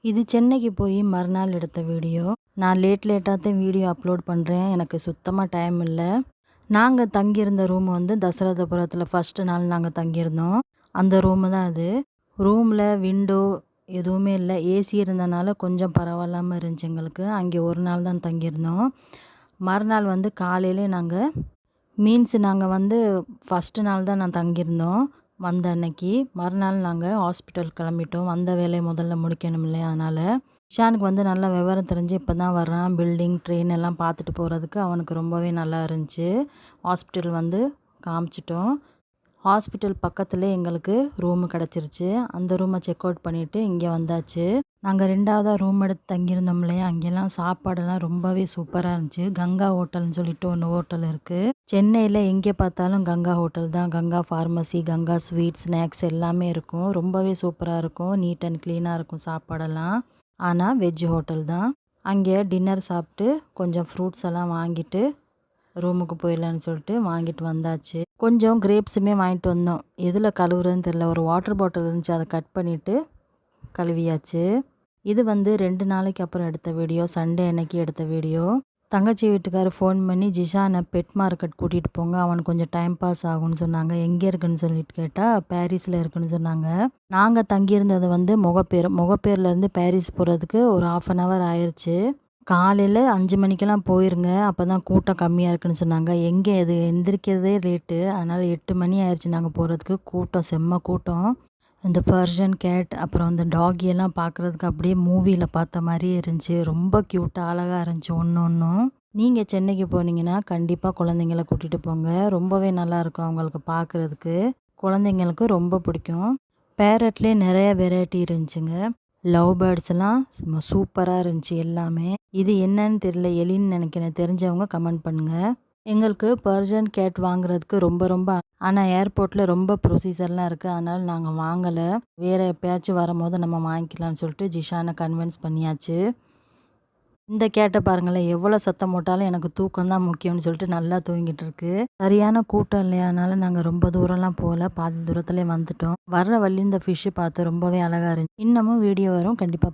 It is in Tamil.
இது சென்னைக்கு போய் மறுநாள் எடுத்த வீடியோ. நான் லேட்டாக தான் வீடியோ அப்லோட் பண்ணுறேன். எனக்கு சுத்தமாக டைம் இல்லை. நாங்கள் தங்கியிருந்த ரூம் வந்து தசரதபுரத்தில் ஃபஸ்ட்டு நாள் நாங்கள் தங்கியிருந்தோம். அந்த ரூமு தான் அது. ரூமில் விண்டோ எதுவுமே இல்லை. ஏசி இருந்தனால கொஞ்சம் பரவாயில்லாமல் இருந்துச்சு எங்களுக்கு. அங்கே ஒரு நாள் தான் தங்கியிருந்தோம். மறுநாள் வந்து காலையிலே நாங்கள் வந்து ஃபஸ்ட்டு நாள் தான் நான் தங்கியிருந்தோம். வந்த அன்னைக்கு மறுநாள் நாங்கள் ஹாஸ்பிட்டல் கிளம்பிட்டோம். வந்த வேலையை முதல்ல முடிக்கணும் இல்லையா, அதனால் ஷானுக்கு வந்து நல்லா விவரம் தெரிஞ்சு இப்போ தான் வர்றான். பில்டிங் ட்ரெயின் எல்லாம் பார்த்துட்டு போகிறதுக்கு அவனுக்கு ரொம்பவே நல்லா இருந்துச்சு. ஹாஸ்பிட்டல் வந்து காமிச்சிட்டோம். ஹாஸ்பிட்டல் பக்கத்துலேயே எங்களுக்கு ரூமு கிடச்சிருச்சு. அந்த ரூமை செக் அவுட் பண்ணிவிட்டு இங்கே வந்தாச்சு. நாங்கள் 2வதா ரூம் எடுத்து தங்கியிருந்தோம் இல்லையா, அங்கெல்லாம் சாப்பாடெல்லாம் ரொம்பவே சூப்பராக இருந்துச்சு. கங்கா ஹோட்டல்னு சொல்லிட்டு ஒன்று ஹோட்டல் இருக்குது. சென்னையில் எங்கே பார்த்தாலும் கங்கா ஹோட்டல் தான். Ganga pharmacy, Ganga sweet, snacks எல்லாமே இருக்கும். ரொம்பவே சூப்பராக இருக்கும். நீட் அண்ட் க்ளீனாக இருக்கும் சாப்பாடெல்லாம். ஆனால் வெஜ் ஹோட்டல் தான். அங்கே டின்னர் சாப்பிட்டு கொஞ்சம் ஃப்ரூட்ஸ் எல்லாம் வாங்கிட்டு ரூமுக்கு போயிடலான்னு சொல்லிட்டு வாங்கிட்டு வந்தாச்சு. கொஞ்சம் கிரேப்ஸுமே வாங்கிட்டு வந்தோம். எதில் கழுவுறதுன்னு தெரியல. ஒரு வாட்டர் பாட்டில் இருந்துச்சு, அதை கட் பண்ணிவிட்டு கழுவியாச்சு. இது வந்து 2 நாளைக்கு அப்புறம் எடுத்த வீடியோ. சண்டே அன்னைக்கு எடுத்த வீடியோ. தங்கச்சி வீட்டுக்காரர் ஃபோன் பண்ணி ஜிஷானை பெட் மார்க்கெட் கூட்டிகிட்டு போங்க, அவனுக்கு கொஞ்சம் டைம் பாஸ் ஆகும்னு சொன்னாங்க. எங்கே இருக்குன்னு சொல்லிட்டு கேட்டால் பாரிஸில் இருக்குன்னு சொன்னாங்க. நாங்கள் தங்கியிருந்தது வந்து முகப்பேர்லேருந்து பாரிஸ் போகிறதுக்கு ஒரு 1/2 hour ஆயிடுச்சு. காலையில் 5 மணிக்கெல்லாம் போயிருங்க, அப்போ தான் கூட்டம் கம்மியாக இருக்குன்னு சொன்னாங்க. எங்கே இது எந்திரிக்கிறதே லேட்டு, அதனால் 8 மணி ஆயிடுச்சு நாங்கள் போகிறதுக்கு. கூட்டம் செம்ம கூட்டம். இந்த பர்ஷியன் கேட் அப்புறம் இந்த டாகியெல்லாம் பார்க்குறதுக்கு அப்படியே மூவியில் பார்த்த மாதிரியே இருந்துச்சு. ரொம்ப க்யூட்டாக அழகாக இருந்துச்சு ஒன்றும். நீங்கள் சென்னைக்கு போனீங்கன்னா கண்டிப்பாக குழந்தைங்கள கூட்டிகிட்டு போங்க. ரொம்பவே நல்லாயிருக்கும் அவங்களுக்கு பார்க்குறதுக்கு. குழந்தைங்களுக்கு ரொம்ப பிடிக்கும். பேரட்லேயே நிறைய வெரைட்டி இருந்துச்சுங்க. லவ் பேர்ட்ஸ் எல்லாம் சும்மா சூப்பராக இருந்துச்சு எல்லாமே. இது என்னன்னு தெரியல, எலின்னு நினைக்கிறேன். தெரிஞ்சவங்க கமெண்ட் பண்ணுங்கள். எங்களுக்கு பர்ஷியன் கேட் வாங்குறதுக்கு ரொம்ப ஆனால் ஏர்போர்ட்டில் ரொம்ப ப்ரொசீஜர்லாம் இருக்குது, அதனால் நாங்கள் வாங்கலை. வேறு எப்போயாச்சும் வரும்போது நம்ம வாங்கிக்கலாம்னு சொல்லிட்டு ஜிஷானை கன்வின்ஸ் பண்ணியாச்சு. இந்த கேட்டை பாருங்களேன், எவ்வளோ சத்தம் போட்டாலும் எனக்கு தூக்கம் தான் முக்கியம்னு சொல்லிட்டு நல்லா தூங்கிட்டு இருக்கு. சரியான கூட்டம் இல்லையானால நாங்கள் ரொம்ப தூரம்லாம் போகல, பாதி தூரத்துலேயே வந்துட்டோம். வர்ற வழி இந்த ஃபிஷ்ஷு பார்த்து ரொம்பவே அழகாக இருந்துச்சு. இன்னமும் வீடியோ வரும், கண்டிப்பாக